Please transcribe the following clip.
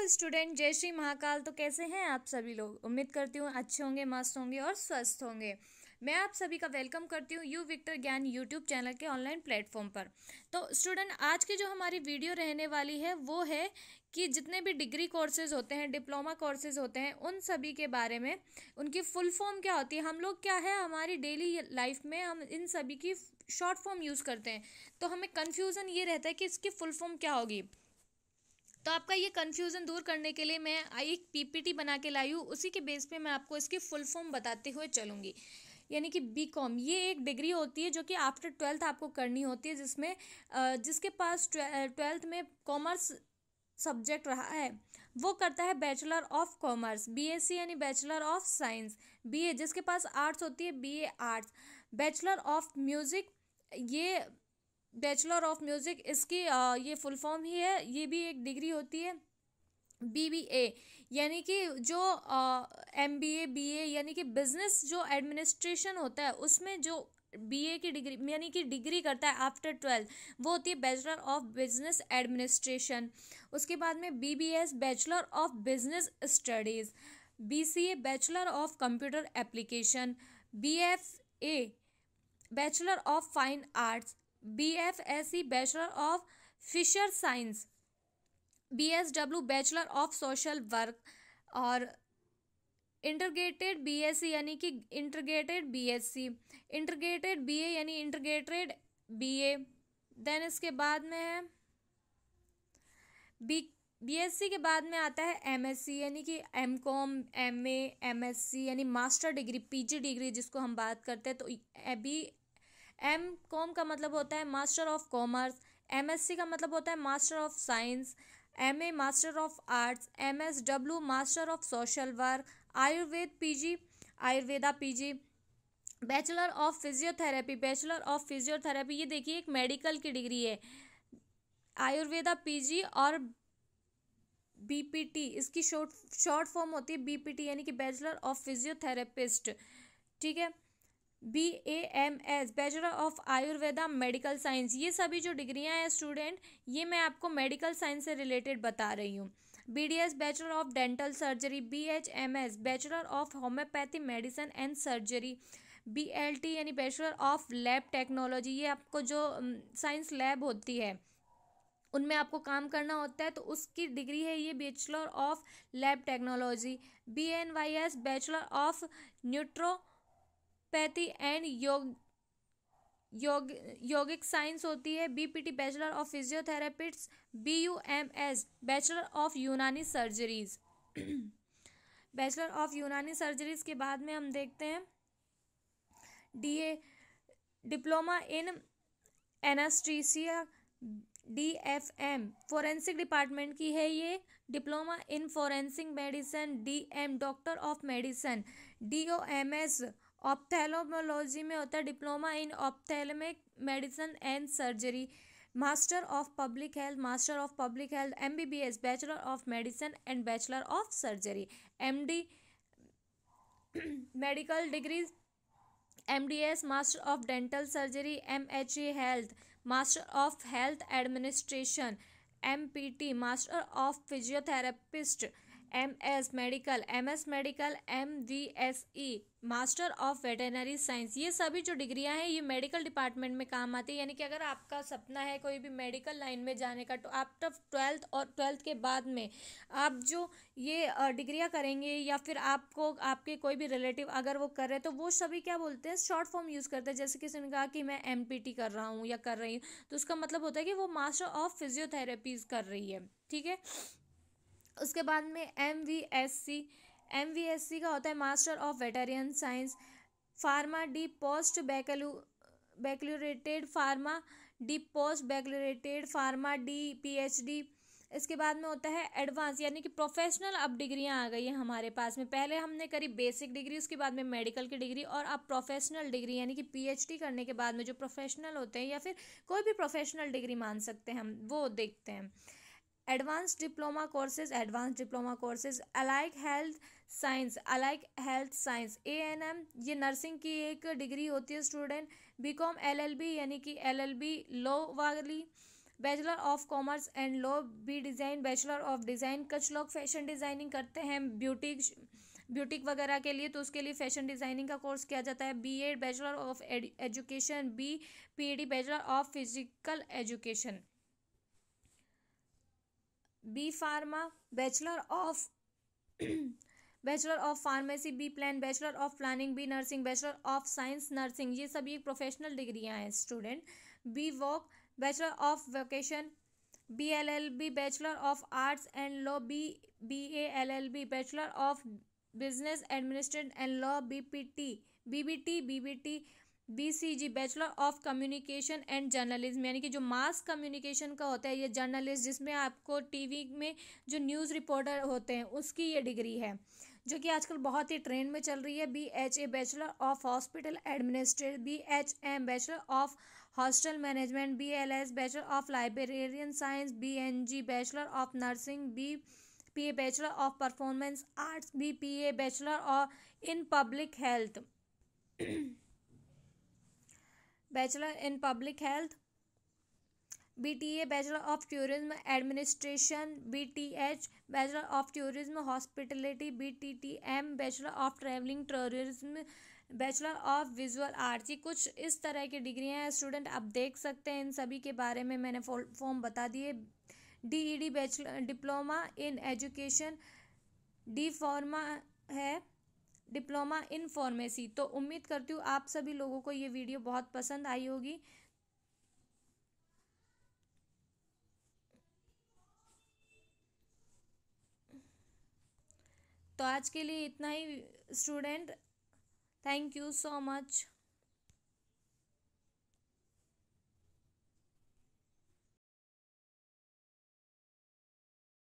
Student, जय श्री महाकाल। तो कैसे हैं आप सभी लोग? उम्मीद करती हूँ अच्छे होंगे, मस्त होंगे और स्वस्थ होंगे। मैं आप सभी का वेलकम करती हूँ यू विक्टर ज्ञान यूट्यूब चैनल के ऑनलाइन प्लेटफॉर्म पर। तो स्टूडेंट, आज की जो हमारी वीडियो रहने वाली है वो है कि जितने भी डिग्री कोर्सेज होते हैं, डिप्लोमा कोर्सेज होते हैं, उन सभी के बारे में, उनकी फुल फॉर्म क्या होती है। हम लोग क्या है, हमारी डेली लाइफ में हम इन सभी की शॉर्ट फॉर्म यूज़ करते हैं, तो हमें कन्फ्यूज़न ये रहता है कि इसकी फुल फॉर्म क्या होगी। तो आपका ये कन्फ्यूज़न दूर करने के लिए मैं एक पीपीटी बना के लाई हूँ। उसी के बेस पे मैं आपको इसकी फुल फॉर्म बताते हुए चलूँगी। यानी कि बीकॉम ये एक डिग्री होती है जो कि आफ्टर ट्वेल्थ आपको करनी होती है, जिसमें जिसके पास ट्वेल्थ में कॉमर्स सब्जेक्ट रहा है वो करता है बैचलर ऑफ कॉमर्स। बीएससी यानी बैचलर ऑफ साइंस। बीए जिसके पास आर्ट्स होती है, BA arts. Bachelor of music, ये बैचलर ऑफ म्यूज़िक इसकी ये फुल फॉर्म ही है, ये भी एक डिग्री होती है। बीबीए यानी कि जो एमबीए बीए यानी कि बिजनेस जो एडमिनिस्ट्रेशन होता है, उसमें जो बीए की डिग्री यानी कि डिग्री करता है आफ्टर ट्वेल्थ, वो होती है बैचलर ऑफ बिजनेस एडमिनिस्ट्रेशन। उसके बाद में BBS bachelor of business studies. BCA bachelor of computer application. BFA bachelor of fine arts. BFSc bachelor of fisher science. BSW bachelor of social work. और integrated BSc यानी कि integrated BSc. Integrated BA यानी integrated BA. Then इसके बाद में है BSc के बाद में आता है एमएससी यानी कि एमकॉम एमए एमएससी यानी मास्टर डिग्री, पीजी डिग्री जिसको हम बात करते हैं। तो अभी एम कॉम का मतलब होता है मास्टर ऑफ कॉमर्स। एमएससी का मतलब होता है master of science. MA master of arts. MSW master of social work. Ayurveda PG Ayurveda PG. Bachelor of physiotherapy bachelor of physiotherapy, ये देखिए एक मेडिकल की डिग्री है। आयुर्वेदा पीजी और बीपीटी इसकी शॉर्ट फॉर्म होती है बीपीटी यानी कि बैचलर ऑफ फिजियोथेरेपिस्ट। ठीक है। BAMS bachelor of Ayurveda medical science. ये सभी जो डिग्रियां हैं स्टूडेंट, ये मैं आपको मेडिकल साइंस से रिलेटेड बता रही हूँ। BDS bachelor of dental surgery. BHMS bachelor of homeopathy medicine and surgery. BLT यानी बैचलर ऑफ लैब टेक्नोलॉजी, ये आपको जो साइंस लैब होती है उनमें आपको काम करना होता है, तो उसकी डिग्री है ये bachelor of lab technology. BNYS bachelor of naturopathy and yogic science होती है। BPT bachelor of physiotherapist. BUMS bachelor of Unani surgeries. Bachelor of Unani surgeries के बाद में हम देखते हैं DA diploma in anaesthesia. DFM forensic department की है ये, diploma in forensic medicine. DM doctor of medicine. DOMS ophthalmology में होता है, diploma in ophthalmic medicine and surgery. Master of public health master of public health. MBBS bachelor of medicine and bachelor of surgery. MD medical degree. MDS master of dental surgery. MHA health master of health administration. MPT master of physiotherapist. MS medical. MS medical. MVSE master of veterinary science. ये सभी जो डिग्रियां हैं ये medical department में काम आती है। यानी कि अगर आपका सपना है कोई भी मेडिकल लाइन में जाने का, तो आफ्टर ट्वेल्थ और ट्वेल्थ के बाद में आप जो ये डिग्रियां करेंगे, या फिर आपको आपके कोई भी रिलेटिव अगर वो कर रहे हैं, तो वो सभी क्या बोलते हैं, शॉर्ट फॉर्म यूज़ करते हैं। जैसे किसी ने कहा कि मैं MPT कर रहा हूँ या कर रही हूँ, तो उसका मतलब होता है कि वो मास्टर ऑफ फिजियोथेरेपीज कर रही है। ठीक है। उसके बाद में MVSC का होता है master of veterinary science. Pharma D post baccalaureate pharma. D post baccalaureate pharma. D PhD। इसके बाद में होता है एडवांस यानी कि प्रोफेशनल। अब डिग्रियां आ गई हैं हमारे पास में। पहले हमने करी बेसिक डिग्री, उसके बाद में मेडिकल की डिग्री, और अब प्रोफेशनल डिग्री यानी कि PhD करने के बाद में जो प्रोफेशनल होते हैं, या फिर कोई भी प्रोफेशनल डिग्री मान सकते हैं हम, वो देखते हैं। Advance diploma courses. Alike health science ANM ये नर्सिंग की एक डिग्री होती है स्टूडेंट। BCom LLB यानी कि LLB लॉ वाली। Bachelor of commerce and law B design, bachelor of design. कुछ लोग फैशन डिज़ाइनिंग करते हैं ब्यूटिक वगैरह के लिए, तो उसके लिए फैशन डिज़ाइनिंग का कोर्स किया जाता है। BEd bachelor of education, B PEd bachelor of physical education. B pharma bachelor of bachelor of pharmacy, B plan bachelor of planning, B nursing bachelor of science nursing. ये सभी professional डिग्रियां हैं student. B voc bachelor of vocation, B L L B bachelor of arts and law, B A L L B bachelor of business administration and law, BBT BCG bachelor of communication and journalism, यानी कि जो mass communication का होता है ये journalist, जिसमें आपको TV में जो न्यूज़ रिपोर्टर होते हैं उसकी ये डिग्री है, जो कि आजकल बहुत ही ट्रेंड में चल रही है। B H A bachelor of hospital administration, B H M bachelor of hostel management, B L S bachelor of librarian science, B N G bachelor of nursing, B P A bachelor of performance arts, B P A bachelor of in public health bachelor in public health, BTA bachelor of tourism administration, BTH bachelor of tourism hospitality, BTTM bachelor of travelling tourism, bachelor of visual arts. ये कुछ इस तरह की डिग्रियां हैं student, आप देख सकते हैं। इन सभी के बारे में मैंने फॉर्म बता दिए। DED bachelor diploma in education, D फॉर्मा है डिप्लोमा इन फार्मेसी। तो उम्मीद करती हूँ आप सभी लोगों को ये वीडियो बहुत पसंद आई होगी। तो आज के लिए इतना ही student, thank you so much.